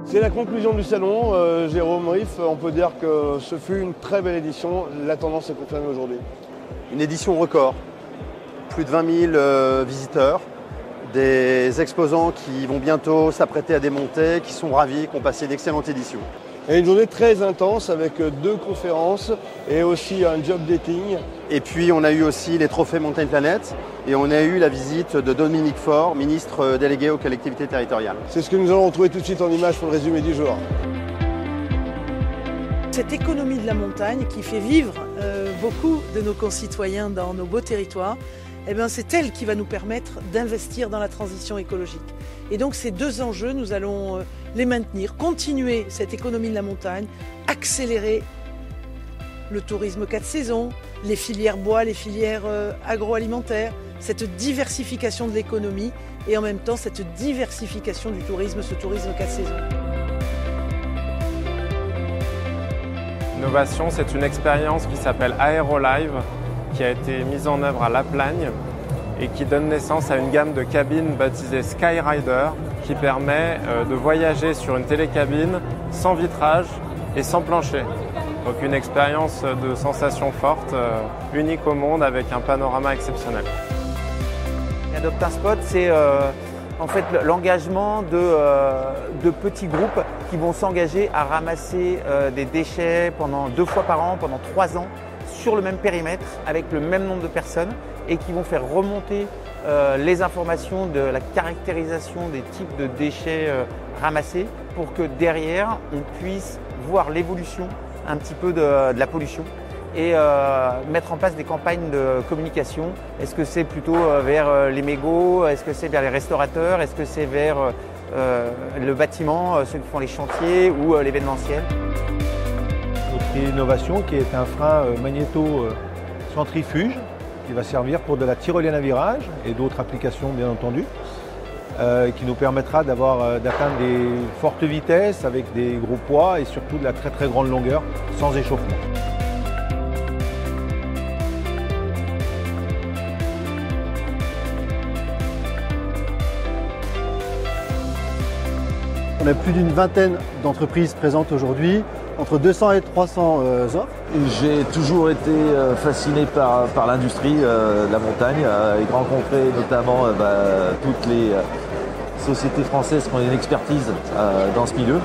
C'est la conclusion du salon, Jérôme Riff. On peut dire que ce fut une très belle édition. La tendance est confirmée aujourd'hui. Une édition record. Plus de 20 000 visiteurs. Des exposants qui vont bientôt s'apprêter à démonter, qui sont ravis, qui ont passé une excellente édition. Et une journée très intense avec 2 conférences et aussi un job dating. Et puis on a eu aussi les trophées Montagne Planète et on a eu la visite de Dominique Faure, ministre délégué aux collectivités territoriales. C'est ce que nous allons retrouver tout de suite en images pour le résumé du jour. Cette économie de la montagne qui fait vivre beaucoup de nos concitoyens dans nos beaux territoires, eh bien, c'est elle qui va nous permettre d'investir dans la transition écologique. Et donc ces 2 enjeux, nous allons les maintenir, continuer cette économie de la montagne, accélérer le tourisme 4 saisons, les filières bois, les filières agroalimentaires, cette diversification de l'économie et en même temps cette diversification du tourisme, ce tourisme 4 saisons. Innovation, c'est une expérience qui s'appelle AeroLive, qui a été mise en œuvre à La Plagne et qui donne naissance à une gamme de cabines baptisée Skyrider qui permet de voyager sur une télécabine sans vitrage et sans plancher. Donc une expérience de sensations fortes, unique au monde avec un panorama exceptionnel. Adopt un spot, c'est en fait l'engagement de petits groupes qui vont s'engager à ramasser des déchets pendant 2 fois par an, pendant 3 ans, sur le même périmètre, avec le même nombre de personnes et qui vont faire remonter les informations de la caractérisation des types de déchets ramassés pour que derrière, on puisse voir l'évolution un petit peu de la pollution et mettre en place des campagnes de communication. Est-ce que c'est plutôt vers les mégots? Est-ce que c'est vers les restaurateurs? Est-ce que c'est vers le bâtiment, ceux qui font les chantiers ou l'événementiel? Notre innovation qui est un frein magnéto-centrifuge qui va servir pour de la tyrolienne à virage et d'autres applications bien entendu, qui nous permettra d'atteindre des fortes vitesses avec des gros poids et surtout de la très très grande longueur sans échauffement. On a plus d'une vingtaine d'entreprises présentes aujourd'hui, entre 200 et 300 offres. J'ai toujours été fasciné par l'industrie de la montagne et rencontré notamment toutes les sociétés françaises qui ont une expertise dans ce milieu.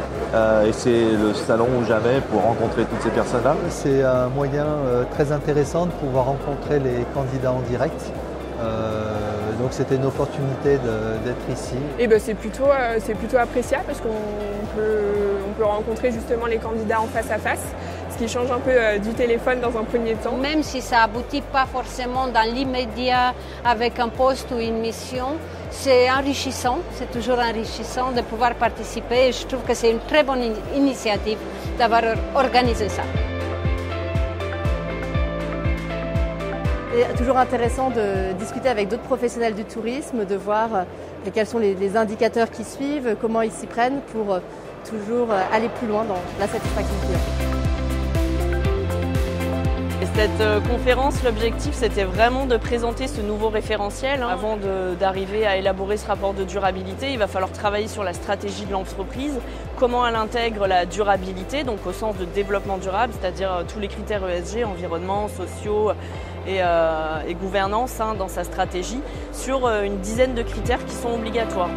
Et c'est le salon ou jamais pour rencontrer toutes ces personnes-là. C'est un moyen très intéressant de pouvoir rencontrer les candidats en direct. Donc c'était une opportunité d'être ici. Et ben c'est plutôt appréciable parce qu'on peut rencontrer justement les candidats en face à face, ce qui change un peu du téléphone dans un premier temps. Même si ça aboutit pas forcément dans l'immédiat avec un poste ou une mission, c'est enrichissant, c'est toujours enrichissant de pouvoir participer et je trouve que c'est une très bonne initiative d'avoir organisé ça. C'est toujours intéressant de discuter avec d'autres professionnels du tourisme, de voir quels sont les indicateurs qui suivent, comment ils s'y prennent pour toujours aller plus loin dans la satisfaction client. Et cette conférence, l'objectif c'était vraiment de présenter ce nouveau référentiel. Avant d'arriver à élaborer ce rapport de durabilité, il va falloir travailler sur la stratégie de l'entreprise, comment elle intègre la durabilité, donc au sens de développement durable, c'est-à-dire tous les critères ESG, environnement, sociaux, et gouvernance dans sa stratégie sur une dizaine de critères qui sont obligatoires.